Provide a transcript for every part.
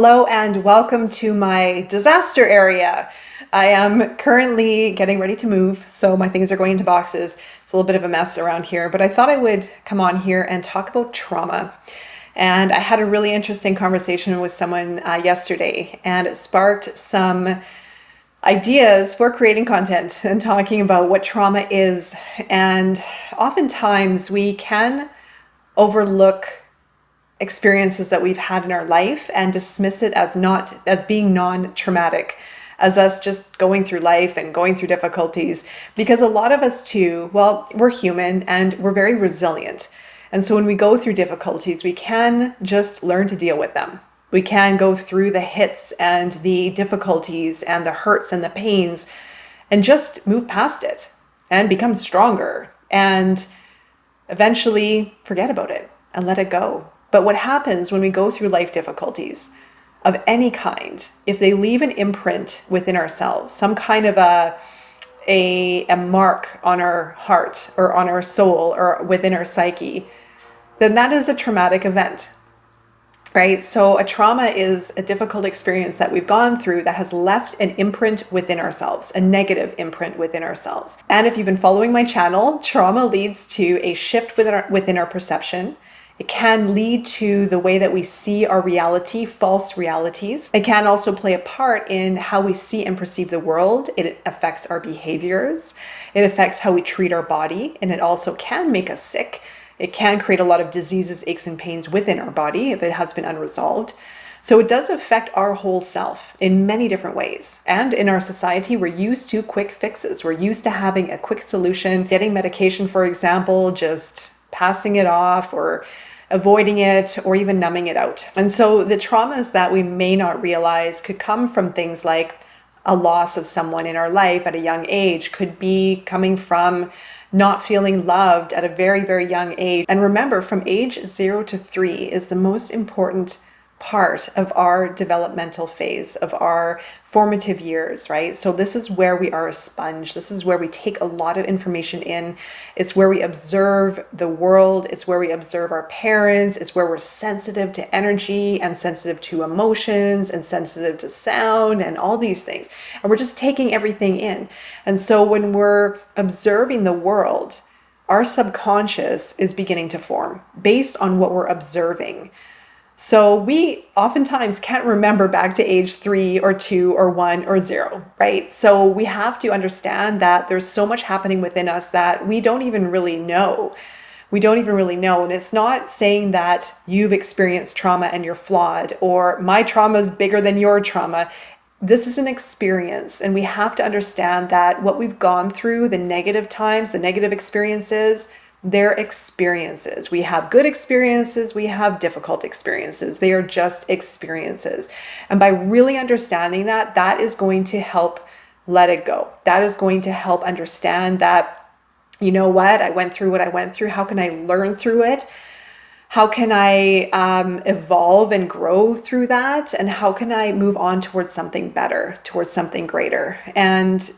Hello and welcome to my disaster area. I am currently getting ready to move, so my things are going into boxes. It's a little bit of a mess around here, but I thought I would come on here and talk about trauma. And I had a really interesting conversation with someone yesterday, and it sparked some ideas for creating content and talking about what trauma is. And oftentimes we can overlook experiences that we've had in our life and dismiss it as being non-traumatic, as us just going through life and going through difficulties, because a lot of us too, well, we're human and we're very resilient. And so when we go through difficulties, we can just learn to deal with them. We can go through the hits and the difficulties and the hurts and the pains and just move past it and become stronger and eventually forget about it and let it go. But what happens when we go through life difficulties of any kind, if they leave an imprint within ourselves, some kind of a mark on our heart or on our soul or within our psyche, then that is a traumatic event, right? So a trauma is a difficult experience that we've gone through that has left an imprint within ourselves, a negative imprint within ourselves. And if you've been following my channel, trauma leads to a shift within our perception. It can lead to the way that we see our reality, false realities. It can also play a part in how we see and perceive the world. It affects our behaviors. It affects how we treat our body, and it also can make us sick. It can create a lot of diseases, aches, and pains within our body if it has been unresolved. So it does affect our whole self in many different ways. And in our society, we're used to quick fixes. We're used to having a quick solution, getting medication, for example, just passing it off or avoiding it or even numbing it out. And so the traumas that we may not realize could come from things like a loss of someone in our life at a young age, could be coming from not feeling loved at a very, very young age. And remember, from age 0 to 3 is the most important part of our developmental phase, of our formative years, right? So this is where we are a sponge. This is where we take a lot of information in. It's where we observe the world. It's where we observe our parents. It's where we're sensitive to energy and sensitive to emotions and sensitive to sound and all these things. And we're just taking everything in. And so when we're observing the world, our subconscious is beginning to form based on what we're observing. So we oftentimes can't remember back to age 3 or 2 or 1 or 0, right? So we have to understand that there's so much happening within us that we don't even really know. We don't even really know. And it's not saying that you've experienced trauma and you're flawed, or my trauma is bigger than your trauma. This is an experience, and we have to understand that what we've gone through, the negative times, the negative experiences, they're experiences. We have good experiences, we have difficult experiences. They are just experiences. And by really understanding that, that is going to help let it go. That is going to help understand that, you know what, I went through what I went through. How can I learn through it? How can I evolve and grow through that? And how can I move on towards something better, towards something greater? And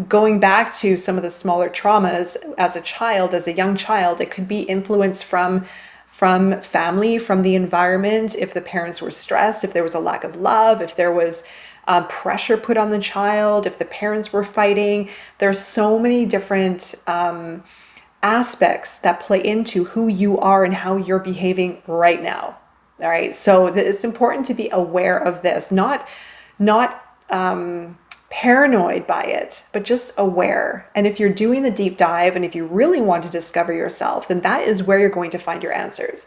going back to some of the smaller traumas as a child, as a young child, it could be influence from family, from the environment. If the parents were stressed, if there was a lack of love, if there was pressure put on the child, if the parents were fighting, there's so many different aspects that play into who you are and how you're behaving right now. All right. So it's important to be aware of this, not paranoid by it, but just aware. And if you're doing the deep dive and if you really want to discover yourself, then that is where you're going to find your answers.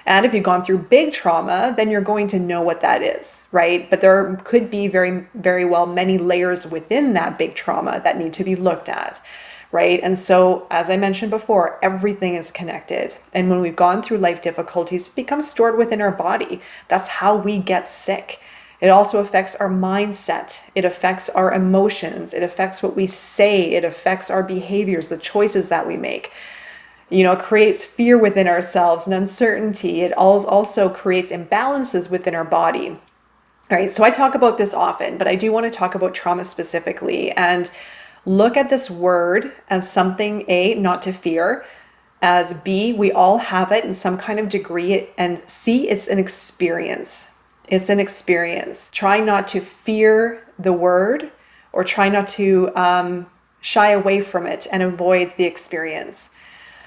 And if you've gone through big trauma, then you're going to know what that is, right? But there could be very, very well many layers within that big trauma that need to be looked at, right? And so, as I mentioned before, everything is connected. And when we've gone through life difficulties, it becomes stored within our body. That's how we get sick. It also affects our mindset. It affects our emotions. It affects what we say. It affects our behaviors, the choices that we make. You know, it creates fear within ourselves and uncertainty. It also creates imbalances within our body. All right, so I talk about this often, but I do want to talk about trauma specifically and look at this word as something, A, not to fear, as B, we all have it in some kind of degree, and C, it's an experience. It's an experience. Try not to fear the word, or try not to shy away from it and avoid the experience.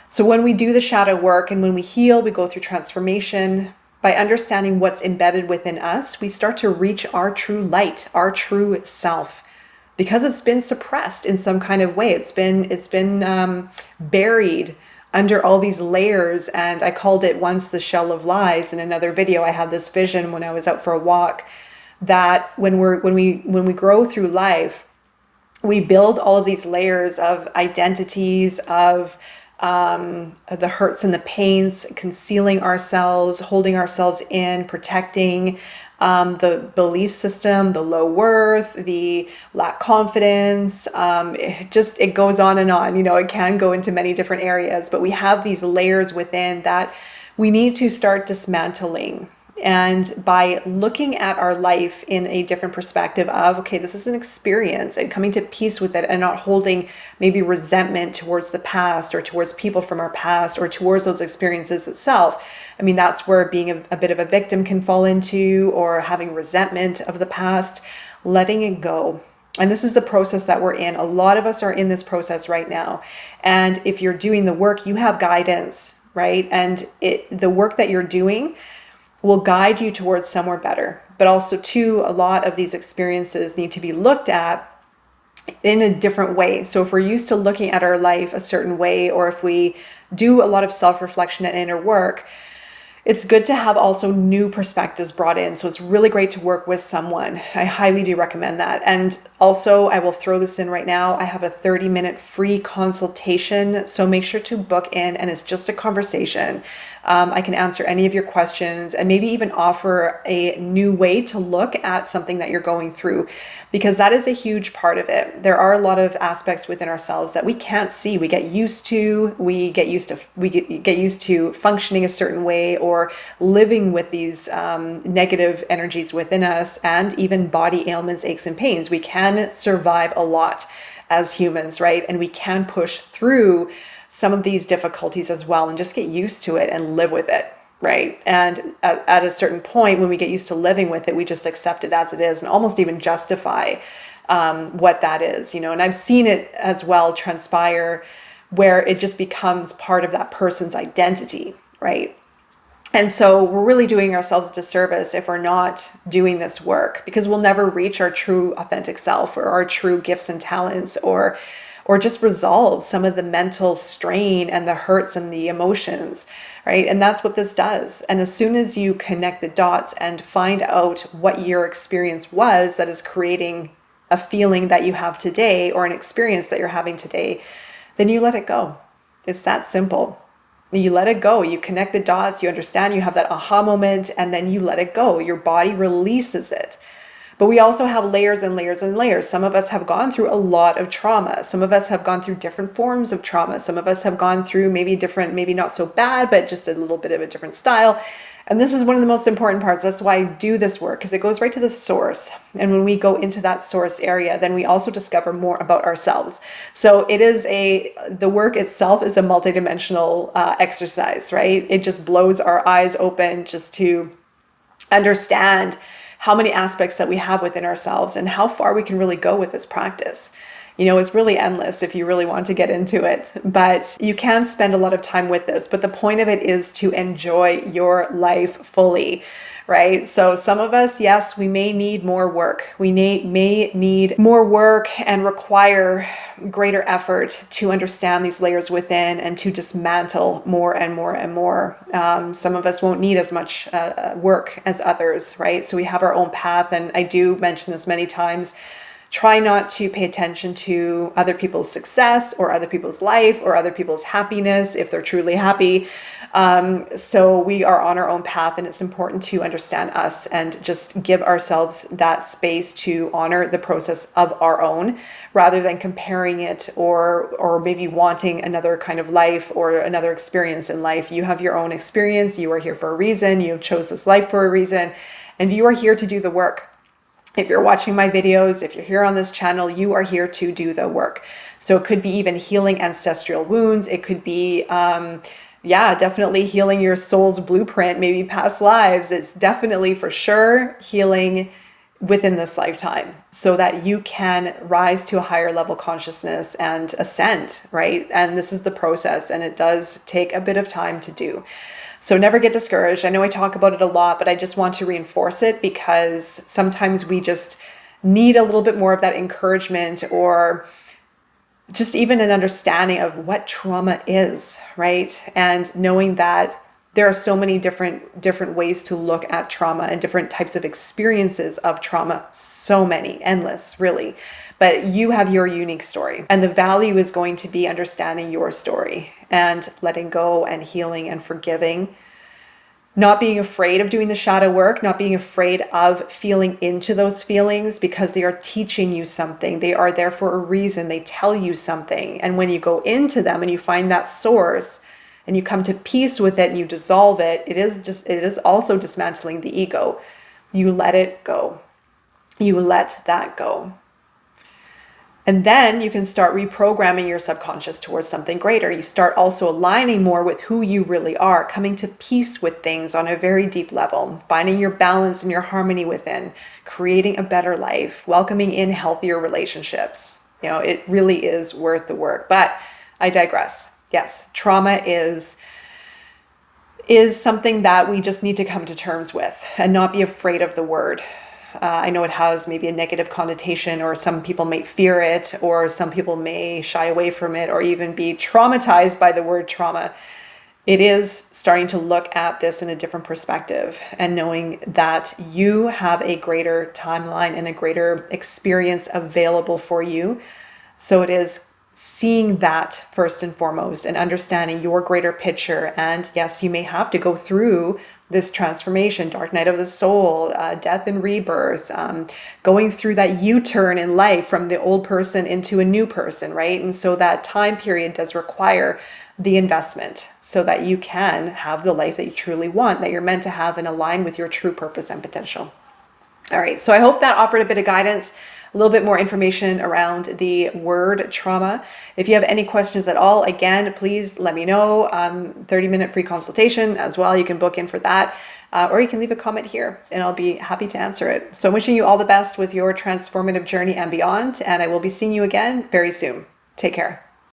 So when we do the shadow work and when we heal, we go through transformation. By understanding what's embedded within us, we start to reach our true light, our true self, because it's been suppressed in some kind of way. It's been buried under all these layers. And I called it once the shell of lies. In another video, I had this vision when I was out for a walk, that when we grow through life, we build all of these layers of identities, of the hurts and the pains, concealing ourselves, holding ourselves in, protecting the belief system, the low worth, the lack confidence. It goes on and on. It can go into many different areas, but we have these layers within that we need to start dismantling. And by looking at our life in a different perspective of, okay, this is an experience, and coming to peace with it, and not holding maybe resentment towards the past or towards people from our past or towards those experiences itself. I mean, that's where being a bit of a victim can fall into, or having resentment of the past, letting it go. And this is the process that we're in. A lot of us are in this process right now. And if you're doing the work, you have guidance, right? And the work that you're doing will guide you towards somewhere better. But also, too, a lot of these experiences need to be looked at in a different way. So if we're used to looking at our life a certain way, or if we do a lot of self-reflection and inner work, it's good to have also new perspectives brought in. So it's really great to work with someone. I highly do recommend that. And also, I will throw this in right now. I have a 30-minute free consultation. So make sure to book in, and it's just a conversation. I can answer any of your questions and maybe even offer a new way to look at something that you're going through, because that is a huge part of it. There are a lot of aspects within ourselves that we can't see. We get used to functioning a certain way, or living with these negative energies within us, and even body ailments, aches and pains. We can survive a lot as humans, right? And we can push through some of these difficulties as well, and just get used to it and live with it, right? And at a certain point, when we get used to living with it, we just accept it as it is, and almost even justify what that is, And I've seen it as well transpire where it just becomes part of that person's identity, right? And so we're really doing ourselves a disservice if we're not doing this work, because we'll never reach our true authentic self, or our true gifts and talents, or just resolve some of the mental strain and the hurts and the emotions, right? And that's what this does. And as soon as you connect the dots and find out what your experience was that is creating a feeling that you have today, or an experience that you're having today, then you let it go. It's that simple. You let it go. You connect the dots, you understand, you have that aha moment, and then you let it go. Your body releases it. But we also have layers and layers and layers. Some of us have gone through a lot of trauma. Some of us have gone through different forms of trauma. Some of us have gone through maybe not so bad, but just a little bit of a different style. And this is one of the most important parts. That's why I do this work, because it goes right to the source. And when we go into that source area, then we also discover more about ourselves. So the work itself is a multidimensional exercise, right? It just blows our eyes open just to understand how many aspects that we have within ourselves, and how far we can really go with this practice. It's really endless if you really want to get into it, but you can spend a lot of time with this. But the point of it is to enjoy your life fully, right? So some of us, yes, we may need more work. We may need more work and require greater effort to understand these layers within, and to dismantle more and more and more. Some of us won't need as much work as others, right? So we have our own path. And I do mention this many times. Try not to pay attention to other people's success, or other people's life, or other people's happiness, if they're truly happy. So we are on our own path, and it's important to understand us and just give ourselves that space to honor the process of our own, rather than comparing it, or maybe wanting another kind of life or another experience in life. You have your own experience. You are here for a reason. You chose this life for a reason, and you are here to do the work. If you're watching my videos, if you're here on this channel, you are here to do the work. So it could be even healing ancestral wounds. It could be, yeah, definitely healing your soul's blueprint, maybe past lives. It's definitely for sure healing within this lifetime so that you can rise to a higher level consciousness and ascend, right? And this is the process, and it does take a bit of time to do. So never get discouraged. I know I talk about it a lot, but I just want to reinforce it because sometimes we just need a little bit more of that encouragement, or just even an understanding of what trauma is, right? And knowing that there are so many different ways to look at trauma and different types of experiences of trauma. So many, endless, really. But you have your unique story. And the value is going to be understanding your story and letting go and healing and forgiving. Not being afraid of doing the shadow work, not being afraid of feeling into those feelings, because they are teaching you something. They are there for a reason. They tell you something. And when you go into them and you find that source and you come to peace with it and you dissolve it, it is also dismantling the ego. You let it go. You let that go. And then you can start reprogramming your subconscious towards something greater. You start also aligning more with who you really are, coming to peace with things on a very deep level, finding your balance and your harmony within, creating a better life, welcoming in healthier relationships. You know, it really is worth the work. But I digress. Yes, trauma is something that we just need to come to terms with and not be afraid of the word. I know it has maybe a negative connotation, or some people may fear it, or some people may shy away from it, or even be traumatized by the word trauma. It is starting to look at this in a different perspective and knowing that you have a greater timeline and a greater experience available for you. So it is seeing that first and foremost and understanding your greater picture. And yes, you may have to go through this transformation, dark night of the soul, death and rebirth, going through that U-turn in life from the old person into a new person, right? And so that time period does require the investment so that you can have the life that you truly want, that you're meant to have, and align with your true purpose and potential. All right, so I hope that offered a bit of guidance, a little bit more information around the word trauma. If you have any questions at all, again, please let me know. 30-minute free consultation as well. You can book in for that, or you can leave a comment here and I'll be happy to answer it. So wishing you all the best with your transformative journey and beyond, and I will be seeing you again very soon. Take care.